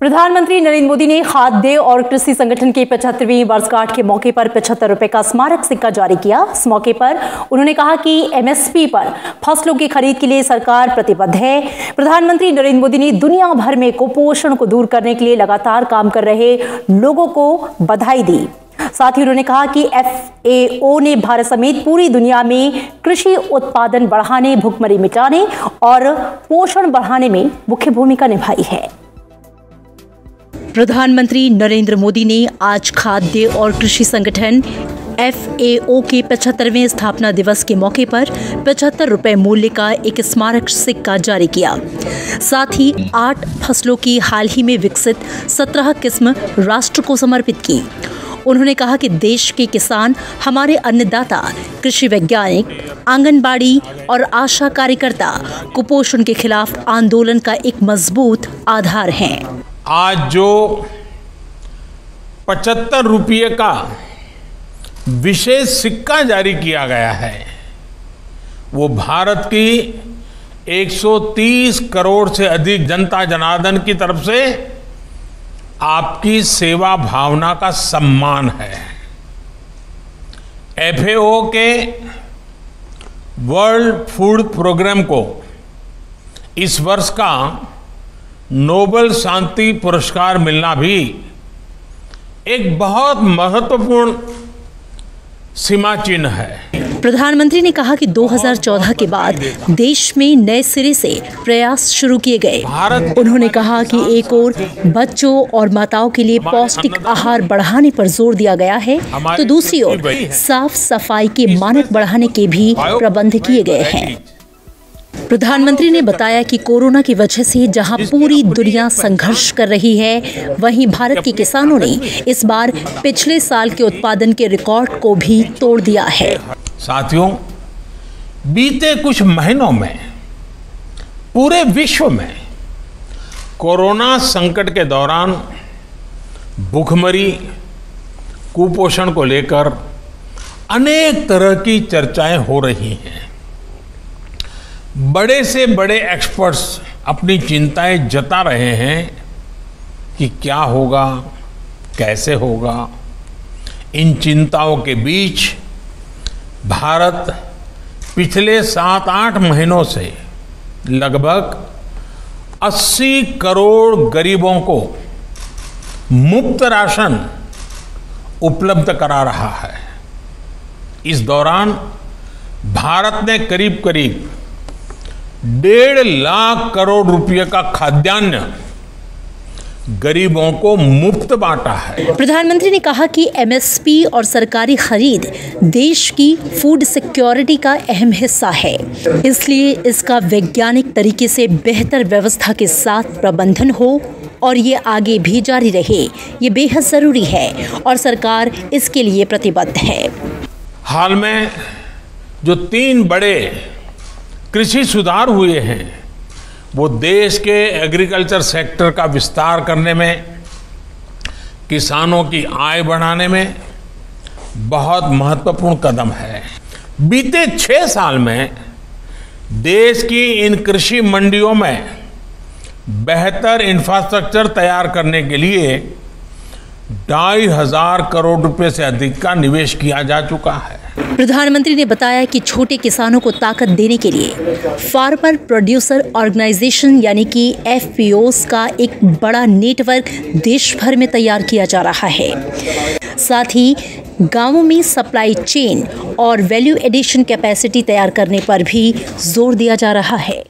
प्रधानमंत्री नरेंद्र मोदी ने खाद्य और कृषि संगठन के 75वीं वर्षगांठ के मौके पर 75 रुपए का स्मारक सिक्का जारी किया। इस मौके पर उन्होंने कहा कि एमएसपी पर फसलों की खरीद के लिए सरकार प्रतिबद्ध है। प्रधानमंत्री नरेंद्र मोदी ने दुनिया भर में कुपोषण को दूर करने के लिए लगातार काम कर रहे लोगों को बधाई दी। साथ ही उन्होंने कहा कि FAO ने भारत समेत पूरी दुनिया में कृषि उत्पादन बढ़ाने, भुखमरी मिटाने और पोषण बढ़ाने में मुख्य भूमिका निभाई है। प्रधानमंत्री नरेंद्र मोदी ने आज खाद्य और कृषि संगठन FAO के 75वें स्थापना दिवस के मौके पर 75 रुपए मूल्य का एक स्मारक सिक्का जारी किया। साथ ही 8 फसलों की हाल ही में विकसित 17 किस्म राष्ट्र को समर्पित की। उन्होंने कहा कि देश के किसान हमारे अन्नदाता, कृषि वैज्ञानिक, आंगनबाड़ी और आशा कार्यकर्ता कुपोषण के खिलाफ आंदोलन का एक मजबूत आधार हैं। आज जो 75 रुपये का विशेष सिक्का जारी किया गया है वो भारत की 130 करोड़ से अधिक जनता जनार्दन की तरफ से आपकी सेवा भावना का सम्मान है। FAO के वर्ल्ड फूड प्रोग्राम को इस वर्ष का नोबेल शांति पुरस्कार मिलना भी एक बहुत महत्वपूर्ण सीमा चिन्ह है। प्रधानमंत्री ने कहा कि 2014 के बाद देश में नए सिरे से प्रयास शुरू किए गए। उन्होंने कहा कि एक ओर बच्चों और माताओं के लिए पौष्टिक आहार बढ़ाने पर जोर दिया गया है, तो दूसरी ओर साफ सफाई के मानक बढ़ाने के भी प्रबंध किए गए हैं। प्रधानमंत्री ने बताया कि कोरोना की वजह से जहां पूरी दुनिया संघर्ष कर रही है, वहीं भारत के किसानों ने इस बार पिछले साल के उत्पादन के रिकॉर्ड को भी तोड़ दिया है। साथियों, बीते कुछ महीनों में पूरे विश्व में कोरोना संकट के दौरान भूखमरी, कुपोषण को लेकर अनेक तरह की चर्चाएं हो रही हैं। बड़े से बड़े एक्सपर्ट्स अपनी चिंताएं जता रहे हैं कि क्या होगा, कैसे होगा। इन चिंताओं के बीच भारत पिछले 7-8 महीनों से लगभग 80 करोड़ गरीबों को मुफ्त राशन उपलब्ध करा रहा है। इस दौरान भारत ने करीब 1.5 लाख करोड़ रुपए का खाद्यान्न गरीबों को मुफ्त बांटा है। प्रधानमंत्री ने कहा कि MSP और सरकारी खरीद देश की फूड सिक्योरिटी का अहम हिस्सा है, इसलिए इसका वैज्ञानिक तरीके से बेहतर व्यवस्था के साथ प्रबंधन हो और ये आगे भी जारी रहे, ये बेहद जरूरी है और सरकार इसके लिए प्रतिबद्ध है। हाल में जो 3 बड़े कृषि सुधार हुए हैं वो देश के एग्रीकल्चर सेक्टर का विस्तार करने में, किसानों की आय बढ़ाने में बहुत महत्वपूर्ण कदम है। बीते 6 साल में देश की इन कृषि मंडियों में बेहतर इंफ्रास्ट्रक्चर तैयार करने के लिए 2,500 करोड़ रुपए से अधिक का निवेश किया जा चुका है। प्रधानमंत्री ने बताया कि छोटे किसानों को ताकत देने के लिए फार्मर प्रोड्यूसर ऑर्गेनाइजेशन यानी कि FPOs का एक बड़ा नेटवर्क देश भर में तैयार किया जा रहा है। साथ ही गांवों में सप्लाई चेन और वैल्यू एडिशन कैपेसिटी तैयार करने पर भी जोर दिया जा रहा है।